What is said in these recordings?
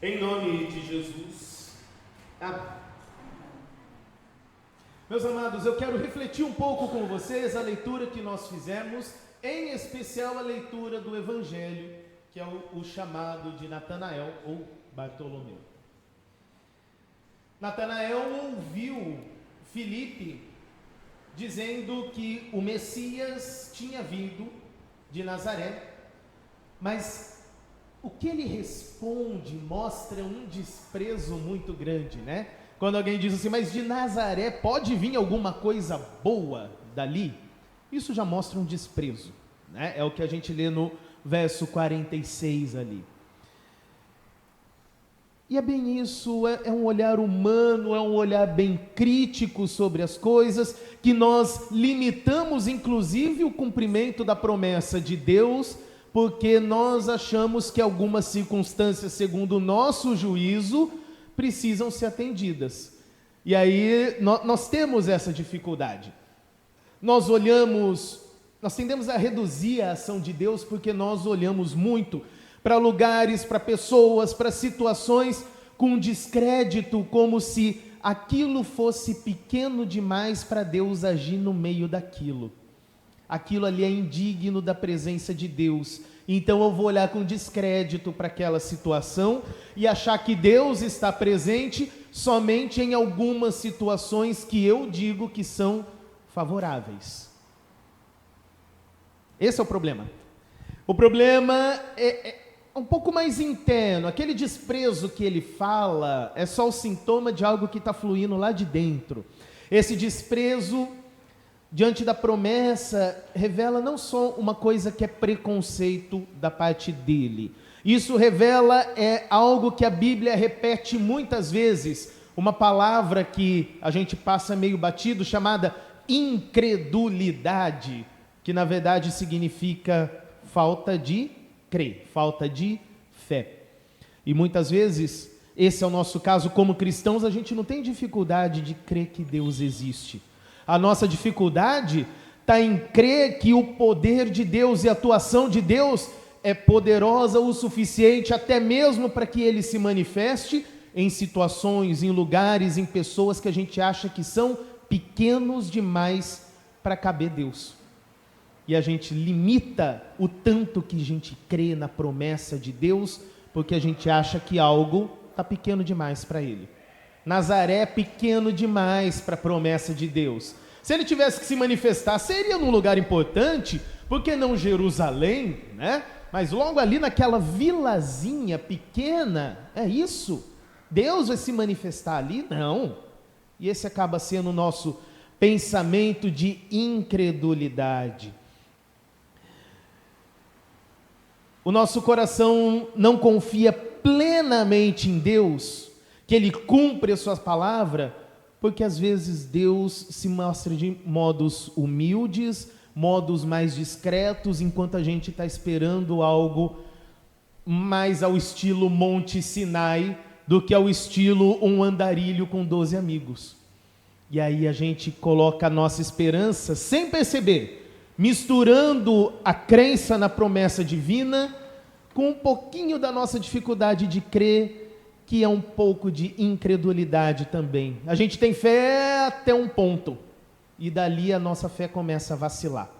Em nome de Jesus. Amém. Meus amados, eu quero refletir um pouco com vocês a leitura que nós fizemos, em especial a leitura do Evangelho, que é o chamado de Natanael ou Bartolomeu. Natanael ouviu Filipe dizendo que o Messias tinha vindo de Nazaré, mas o que ele responde mostra um desprezo muito grande, né? Quando alguém diz assim, mas de Nazaré pode vir alguma coisa boa dali? Isso já mostra um desprezo, né? É o que a gente lê no verso 46 ali. E é bem isso, é um olhar humano, é um olhar bem crítico sobre as coisas, que nós limitamos inclusive o cumprimento da promessa de Deus, porque nós achamos que algumas circunstâncias, segundo o nosso juízo, precisam ser atendidas. E aí nós temos essa dificuldade. Nós tendemos a reduzir a ação de Deus porque nós olhamos muito para lugares, para pessoas, para situações com descrédito, como se aquilo fosse pequeno demais para Deus agir no meio daquilo. Aquilo ali é indigno da presença de Deus. Então eu vou olhar com descrédito para aquela situação e achar que Deus está presente somente em algumas situações que eu digo que são favoráveis. Esse é o problema. O problema é um pouco mais interno. Aquele desprezo que ele fala é só o sintoma de algo que está fluindo lá de dentro. Esse desprezo diante da promessa revela não só uma coisa que é preconceito da parte dele. Isso revela algo que a Bíblia repete muitas vezes, uma palavra que a gente passa meio batido, chamada incredulidade, que na verdade significa falta de crer, falta de fé. E muitas vezes, esse é o nosso caso como cristãos, a gente não tem dificuldade de crer que Deus existe. A nossa dificuldade está em crer que o poder de Deus e a atuação de Deus é poderosa o suficiente até mesmo para que Ele se manifeste em situações, em lugares, em pessoas que a gente acha que são pequenos demais para caber Deus. E a gente limita o tanto que a gente crê na promessa de Deus, porque a gente acha que algo está pequeno demais para Ele. Nazaré é pequeno demais para a promessa de Deus. Se Ele tivesse que se manifestar, seria num lugar importante, porque não Jerusalém, né? Mas logo ali naquela vilazinha pequena, é isso? Deus vai se manifestar ali? Não. E esse acaba sendo o nosso pensamento de incredulidade. O nosso coração não confia plenamente em Deus, que Ele cumpre a sua palavra, porque às vezes Deus se mostra de modos humildes, modos mais discretos, enquanto a gente está esperando algo mais ao estilo Monte Sinai, do que ao estilo um andarilho com 12 amigos. E aí a gente coloca a nossa esperança, sem perceber, misturando a crença na promessa divina com um pouquinho da nossa dificuldade de crer, que é um pouco de incredulidade também. A gente tem fé até um ponto, e dali a nossa fé começa a vacilar.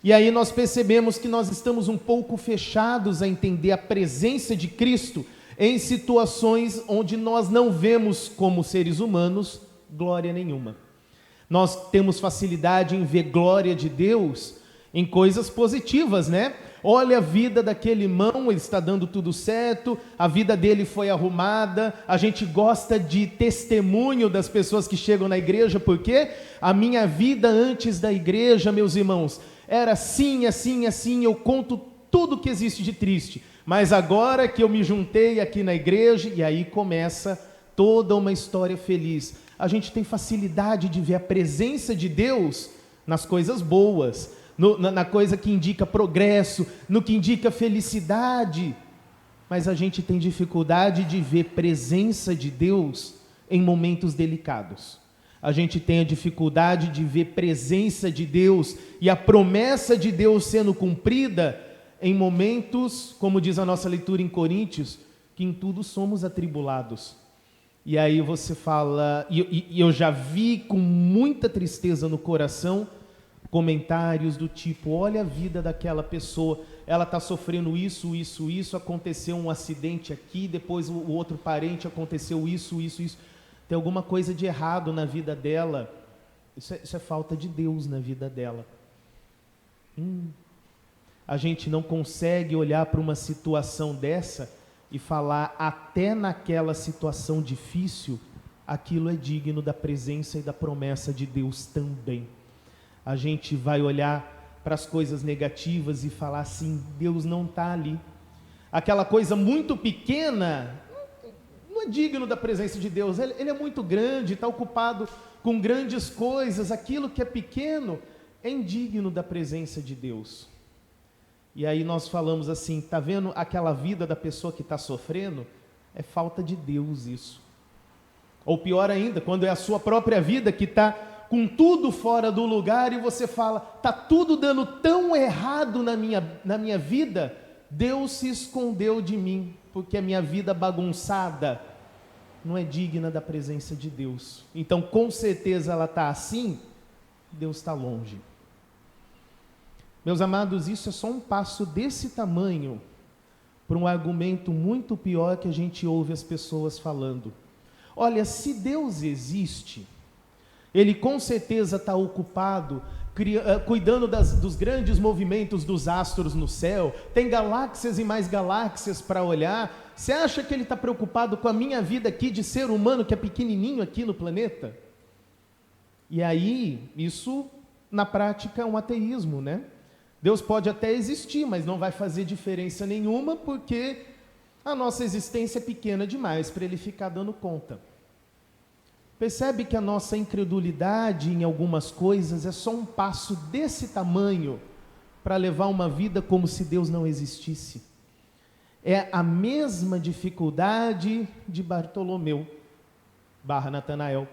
E aí nós percebemos que nós estamos um pouco fechados a entender a presença de Cristo em situações onde nós não vemos como seres humanos glória nenhuma. Nós temos facilidade em ver glória de Deus em coisas positivas, né? Olha a vida daquele irmão, ele está dando tudo certo, a vida dele foi arrumada, a gente gosta de testemunho das pessoas que chegam na igreja, porque a minha vida antes da igreja, meus irmãos, era assim, assim, assim, eu conto tudo que existe de triste, mas agora que eu me juntei aqui na igreja, e aí começa toda uma história feliz. A gente tem facilidade de ver a presença de Deus nas coisas boas, na coisa que indica progresso, no que indica felicidade, mas a gente tem dificuldade de ver presença de Deus em momentos delicados. A gente tem a dificuldade de ver presença de Deus e a promessa de Deus sendo cumprida em momentos, como diz a nossa leitura em Coríntios, que em tudo somos atribulados. E aí você fala, e eu já vi com muita tristeza no coração, comentários do tipo, olha a vida daquela pessoa, ela está sofrendo isso, aconteceu um acidente aqui, depois o outro parente aconteceu isso. Tem alguma coisa de errado na vida dela. Isso é falta de Deus na vida dela. A gente não consegue olhar para uma situação dessa e falar, até naquela situação difícil, aquilo é digno da presença e da promessa de Deus também. A gente vai olhar para as coisas negativas e falar assim, Deus não está ali. Aquela coisa muito pequena não é digno da presença de Deus. Ele é muito grande, está ocupado com grandes coisas. Aquilo que é pequeno é indigno da presença de Deus. E aí nós falamos assim, está vendo aquela vida da pessoa que está sofrendo? É falta de Deus isso. Ou pior ainda, quando é a sua própria vida que está com tudo fora do lugar e você fala, está tudo dando tão errado na minha vida, Deus se escondeu de mim, porque a minha vida bagunçada não é digna da presença de Deus. Então, com certeza ela está assim, Deus está longe. Meus amados, isso é só um passo desse tamanho para um argumento muito pior que a gente ouve as pessoas falando. Olha, se Deus existe, Ele com certeza está ocupado cuidando dos grandes movimentos dos astros no céu, tem galáxias e mais galáxias para olhar. Você acha que Ele está preocupado com a minha vida aqui de ser humano que é pequenininho aqui no planeta? E aí, isso na prática é um ateísmo, né? Deus pode até existir, mas não vai fazer diferença nenhuma, porque a nossa existência é pequena demais para Ele ficar dando conta. Percebe que a nossa incredulidade em algumas coisas é só um passo desse tamanho para levar uma vida como se Deus não existisse. É a mesma dificuldade de Bartolomeu / Natanael.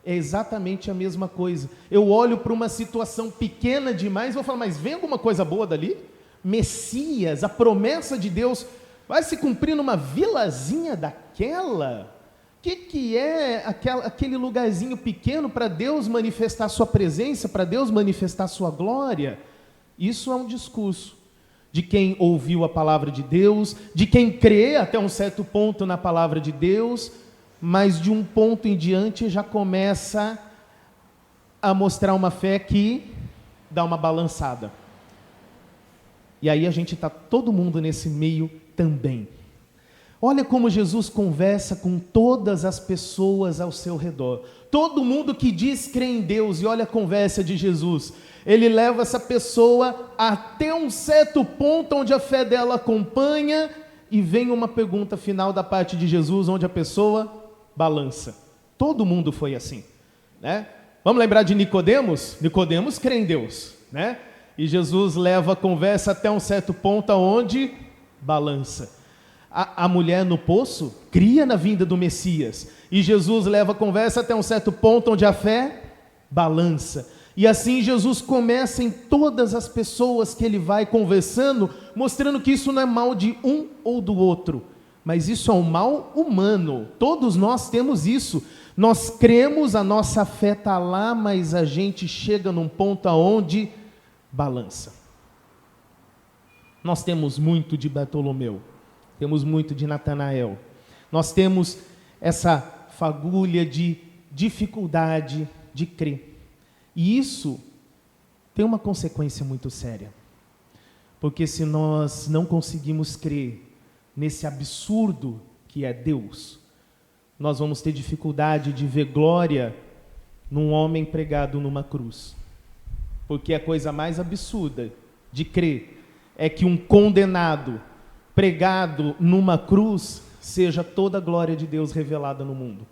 É exatamente a mesma coisa. Eu olho para uma situação pequena demais e vou falar, mas vem alguma coisa boa dali? Messias, a promessa de Deus, vai se cumprir numa vilazinha daquela? O que é aquele lugarzinho pequeno para Deus manifestar sua presença, para Deus manifestar sua glória? Isso é um discurso de quem ouviu a palavra de Deus, de quem crê até um certo ponto na palavra de Deus, mas de um ponto em diante já começa a mostrar uma fé que dá uma balançada. E aí a gente está todo mundo nesse meio também. Olha como Jesus conversa com todas as pessoas ao seu redor. Todo mundo que diz crer em Deus, e olha a conversa de Jesus. Ele leva essa pessoa até um certo ponto onde a fé dela acompanha, e vem uma pergunta final da parte de Jesus, onde a pessoa balança. Todo mundo foi assim, né? Vamos lembrar de Nicodemos? Nicodemos crê em Deus, né? E Jesus leva a conversa até um certo ponto onde balança. A mulher no poço cria na vinda do Messias, e Jesus leva a conversa até um certo ponto onde a fé balança. E assim Jesus começa em todas as pessoas que Ele vai conversando, mostrando que isso não é mal de um ou do outro, mas isso é um mal humano. Todos nós temos isso. Nós cremos, a nossa fé está lá, mas a gente chega num ponto aonde balança. Nós temos muito de Bartolomeu, temos muito de Natanael. Nós temos essa fagulha de dificuldade de crer. E isso tem uma consequência muito séria. Porque se nós não conseguimos crer nesse absurdo que é Deus, nós vamos ter dificuldade de ver glória num homem pregado numa cruz. Porque a coisa mais absurda de crer é que um condenado pregado numa cruz seja toda a glória de Deus revelada no mundo.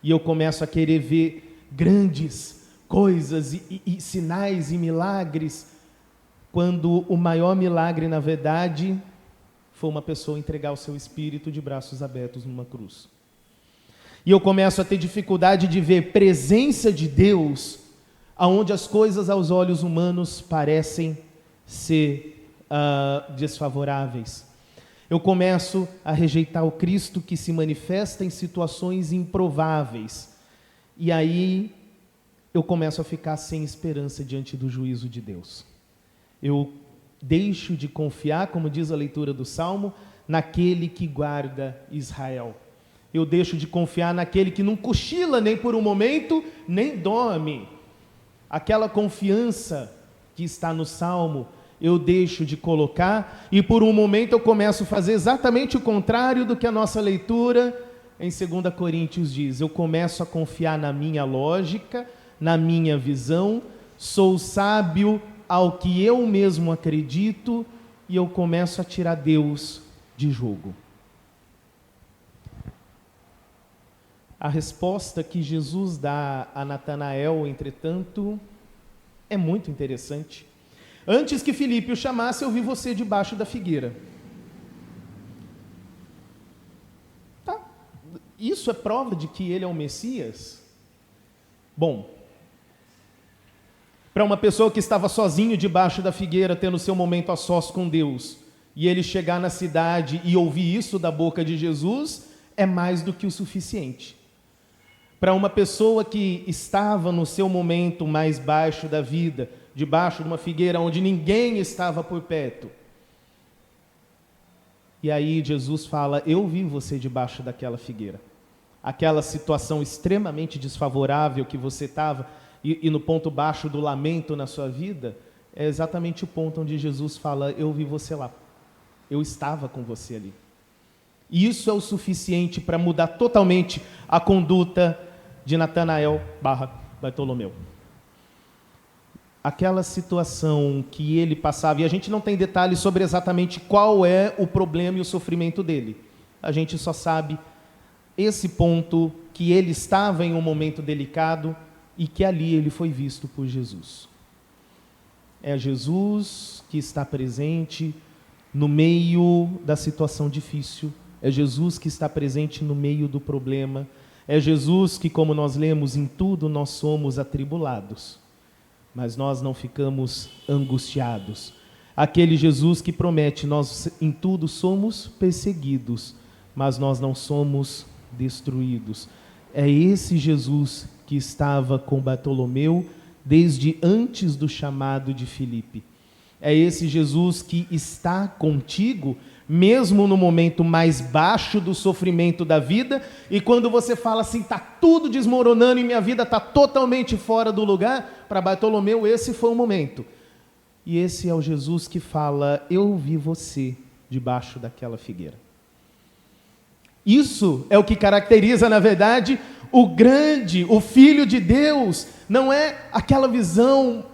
E eu começo a querer ver grandes coisas e sinais e milagres, quando o maior milagre, na verdade, foi uma pessoa entregar o seu espírito de braços abertos numa cruz. E eu começo a ter dificuldade de ver presença de Deus aonde as coisas aos olhos humanos parecem ser desfavoráveis. Eu começo a rejeitar o Cristo que se manifesta em situações improváveis. E aí eu começo a ficar sem esperança diante do juízo de Deus. Eu deixo de confiar, como diz a leitura do Salmo, naquele que guarda Israel. Eu deixo de confiar naquele que não cochila nem por um momento, nem dorme. Aquela confiança que está no Salmo, eu deixo de colocar e por um momento eu começo a fazer exatamente o contrário do que a nossa leitura em 2 Coríntios diz. Eu começo a confiar na minha lógica, na minha visão, sou sábio ao que eu mesmo acredito e eu começo a tirar Deus de jogo. A resposta que Jesus dá a Natanael, entretanto, é muito interessante. Antes que Filipe o chamasse, eu vi você debaixo da figueira. Tá. Isso é prova de que ele é o Messias? Bom, para uma pessoa que estava sozinho debaixo da figueira, tendo seu momento a sós com Deus, e ele chegar na cidade e ouvir isso da boca de Jesus, é mais do que o suficiente. Para uma pessoa que estava no seu momento mais baixo da vida, debaixo de uma figueira onde ninguém estava por perto. E aí Jesus fala, eu vi você debaixo daquela figueira. Aquela situação extremamente desfavorável que você estava, e no ponto baixo do lamento na sua vida, é exatamente o ponto onde Jesus fala, eu vi você lá. Eu estava com você ali. E isso é o suficiente para mudar totalmente a conduta de Natanael / Bartolomeu. Aquela situação que ele passava, e a gente não tem detalhes sobre exatamente qual é o problema e o sofrimento dele. A gente só sabe esse ponto, que ele estava em um momento delicado e que ali ele foi visto por Jesus. É Jesus que está presente no meio da situação difícil, é Jesus que está presente no meio do problema, é Jesus que, como nós lemos, em tudo nós somos atribulados, mas nós não ficamos angustiados. Aquele Jesus que promete, nós em tudo somos perseguidos, mas nós não somos destruídos. É esse Jesus que estava com Bartolomeu desde antes do chamado de Filipe. É esse Jesus que está contigo, mesmo no momento mais baixo do sofrimento da vida, e quando você fala assim, está tudo desmoronando e minha vida está totalmente fora do lugar, para Bartolomeu esse foi o momento. E esse é o Jesus que fala, eu vi você debaixo daquela figueira. Isso é o que caracteriza, na verdade, o Filho de Deus, não é aquela visão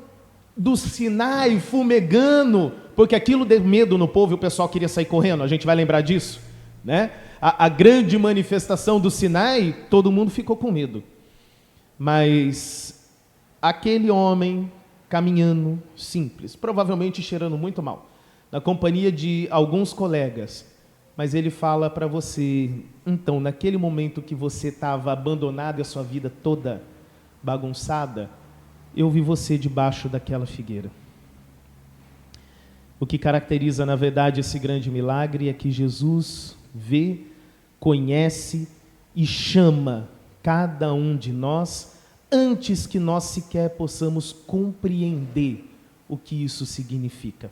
do Sinai fumegando, porque aquilo deu medo no povo e o pessoal queria sair correndo, a gente vai lembrar disso, né? A grande manifestação do Sinai, todo mundo ficou com medo, mas aquele homem caminhando simples, provavelmente cheirando muito mal, na companhia de alguns colegas, mas ele fala para você, então, naquele momento que você estava abandonado e a sua vida toda bagunçada, eu vi você debaixo daquela figueira. O que caracteriza, na verdade, esse grande milagre é que Jesus vê, conhece e chama cada um de nós antes que nós sequer possamos compreender o que isso significa.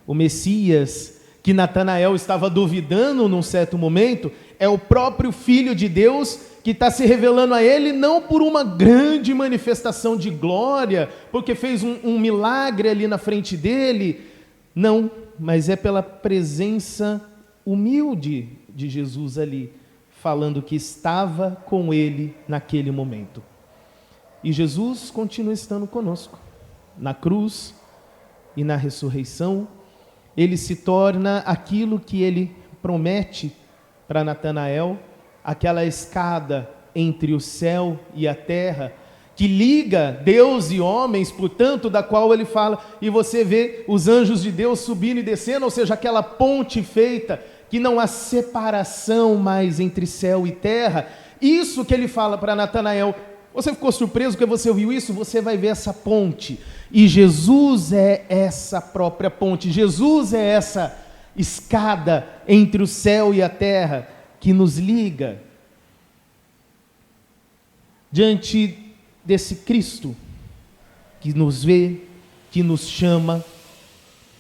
O Messias, que Natanael estava duvidando num certo momento, é o próprio Filho de Deus que está se revelando a ele, não por uma grande manifestação de glória, porque fez um milagre ali na frente dele, não, mas é pela presença humilde de Jesus ali, falando que estava com ele naquele momento. E Jesus continua estando conosco, na cruz e na ressurreição. Ele se torna aquilo que ele promete para Natanael, aquela escada entre o céu e a terra, que liga Deus e homens, portanto, da qual ele fala, e você vê os anjos de Deus subindo e descendo, ou seja, aquela ponte feita, que não há separação mais entre céu e terra. Isso que ele fala para Natanael. Você ficou surpreso porque você ouviu isso? Você vai ver essa ponte, e Jesus é essa própria ponte, Jesus é escada entre o céu e a terra que nos liga. Diante desse Cristo que nos vê, que nos chama,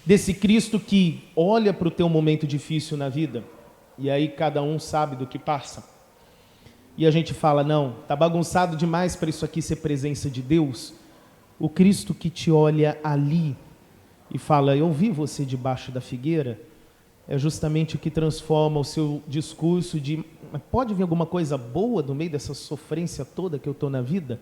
desse Cristo que olha para o teu momento difícil na vida, e aí cada um sabe do que passa, e a gente fala, não, está bagunçado demais para isso aqui ser presença de Deus. O Cristo que te olha ali e fala, eu vi você debaixo da figueira, é justamente o que transforma o seu discurso de, pode vir alguma coisa boa no meio dessa sofrência toda que eu estou na vida?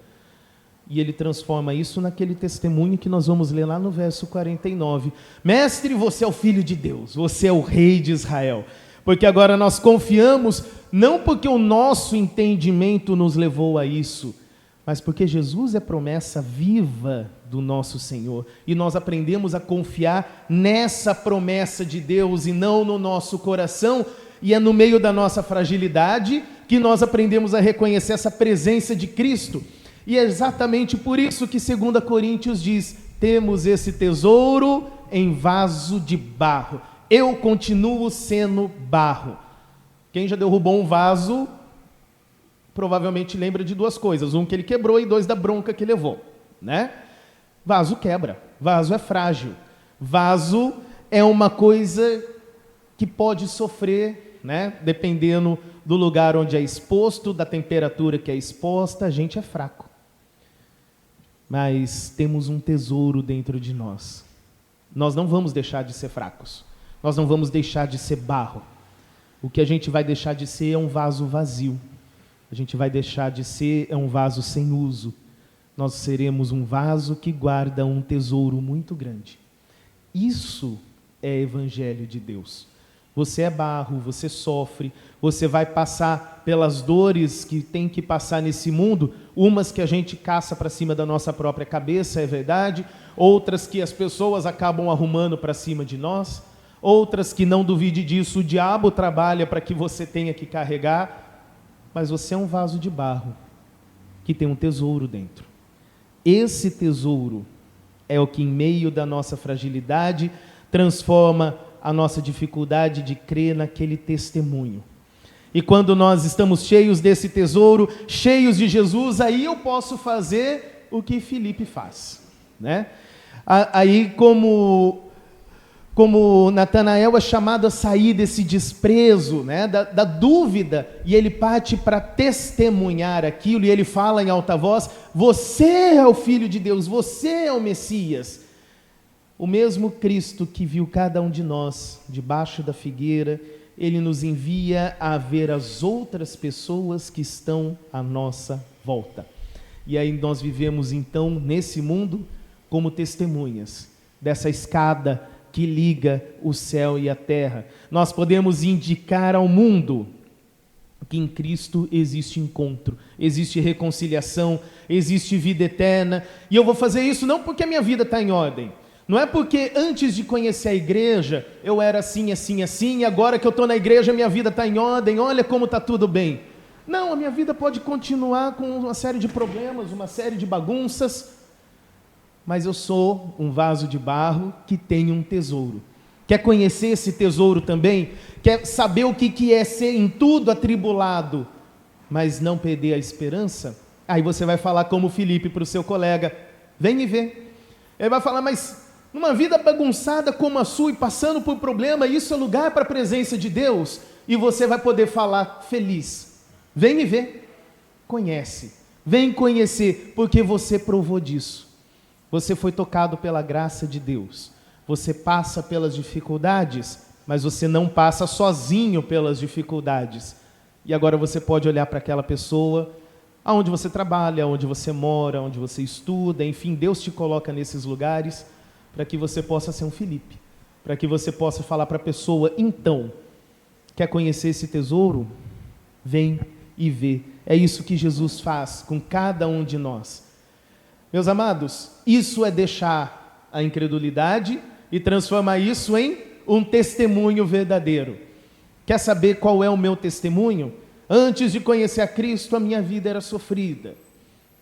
E ele transforma isso naquele testemunho que nós vamos ler lá no verso 49. Mestre, você é o Filho de Deus, você é o Rei de Israel. Porque agora nós confiamos, não porque o nosso entendimento nos levou a isso, mas porque Jesus é promessa viva do nosso Senhor. E nós aprendemos a confiar nessa promessa de Deus e não no nosso coração. E é no meio da nossa fragilidade que nós aprendemos a reconhecer essa presença de Cristo. E é exatamente por isso que 2 Coríntios diz, temos esse tesouro em vaso de barro. Eu continuo sendo barro. Quem já derrubou um vaso, provavelmente lembra de duas coisas. Um que ele quebrou e dois da bronca que levou, né? Vaso quebra, vaso é frágil. Vaso é uma coisa que pode sofrer, né? Dependendo do lugar onde é exposto, da temperatura que é exposta, a gente é fraco. Mas temos um tesouro dentro de nós. Nós não vamos deixar de ser fracos. Nós não vamos deixar de ser barro. O que a gente vai deixar de ser é um vaso vazio. A gente vai deixar de ser um vaso sem uso. Nós seremos um vaso que guarda um tesouro muito grande. Isso é evangelho de Deus. Você é barro, você sofre, você vai passar pelas dores que tem que passar nesse mundo, umas que a gente caça para cima da nossa própria cabeça, é verdade, outras que as pessoas acabam arrumando para cima de nós, outras que, não duvide disso, o diabo trabalha para que você tenha que carregar, mas você é um vaso de barro que tem um tesouro dentro. Esse tesouro é o que, em meio da nossa fragilidade, transforma a nossa dificuldade de crer naquele testemunho. E quando nós estamos cheios desse tesouro, cheios de Jesus, aí eu posso fazer o que Filipe faz, né? Aí como Natanael é chamado a sair desse desprezo, né, da dúvida, e ele parte para testemunhar aquilo, e ele fala em alta voz, você é o Filho de Deus, você é o Messias. O mesmo Cristo que viu cada um de nós debaixo da figueira, ele nos envia a ver as outras pessoas que estão à nossa volta. E aí nós vivemos então nesse mundo como testemunhas dessa escada que liga o céu e a terra. Nós podemos indicar ao mundo que em Cristo existe encontro, existe reconciliação, existe vida eterna. E eu vou fazer isso não porque a minha vida está em ordem. Não é porque antes de conhecer a igreja, eu era assim, assim, assim, e agora que eu estou na igreja, minha vida está em ordem, olha como está tudo bem. Não, a minha vida pode continuar com uma série de problemas, uma série de bagunças, mas eu sou um vaso de barro que tem um tesouro. Quer conhecer esse tesouro também? Quer saber o que é ser em tudo atribulado, mas não perder a esperança? Aí você vai falar como Filipe para o seu colega, vem me ver. Ele vai falar, mas numa vida bagunçada como a sua e passando por problema, isso é lugar para a presença de Deus? E você vai poder falar feliz, vem me ver, conhece, vem conhecer, porque você provou disso. Você foi tocado pela graça de Deus. Você passa pelas dificuldades, mas você não passa sozinho pelas dificuldades. E agora você pode olhar para aquela pessoa, aonde você trabalha, onde você mora, onde você estuda, enfim, Deus te coloca nesses lugares para que você possa ser um Filipe, para que você possa falar para a pessoa, então, quer conhecer esse tesouro? Vem e vê. É isso que Jesus faz com cada um de nós. Meus amados, isso é deixar a incredulidade e transformar isso em um testemunho verdadeiro. Quer saber qual é o meu testemunho? Antes de conhecer a Cristo, a minha vida era sofrida.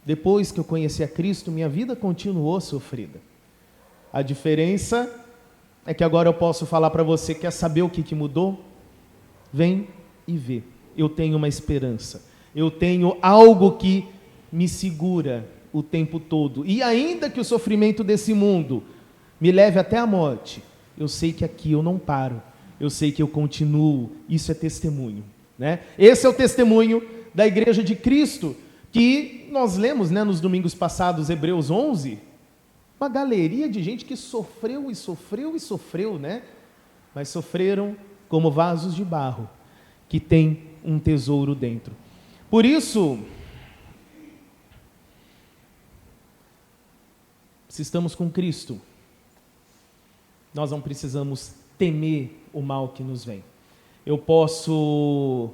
Depois que eu conheci a Cristo, minha vida continuou sofrida. A diferença é que agora eu posso falar para você, quer saber o que mudou? Vem e vê. Eu tenho uma esperança. Eu tenho algo que me segura o tempo todo. E ainda que o sofrimento desse mundo me leve até a morte, eu sei que aqui eu não paro. Eu sei que eu continuo. Isso é testemunho, né? Esse é o testemunho da Igreja de Cristo, que nós lemos, né, nos domingos passados, Hebreus 11, uma galeria de gente que sofreu e sofreu e sofreu, né? Mas sofreram como vasos de barro, que tem um tesouro dentro. Por isso, se estamos com Cristo, nós não precisamos temer o mal que nos vem. Eu posso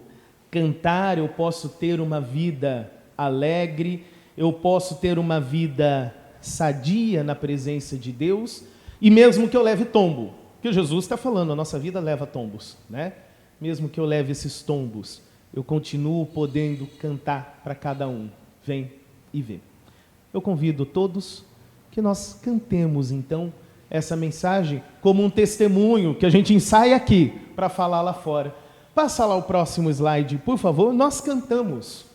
cantar, eu posso ter uma vida alegre, eu posso ter uma vida sadia na presença de Deus, e mesmo que eu leve tombo, porque Jesus está falando, a nossa vida leva tombos, né? Mesmo que eu leve esses tombos, eu continuo podendo cantar para cada um. Vem e vê. Eu convido todos que nós cantemos, então, essa mensagem como um testemunho que a gente ensaia aqui para falar lá fora. Passa lá o próximo slide, por favor. Nós cantamos.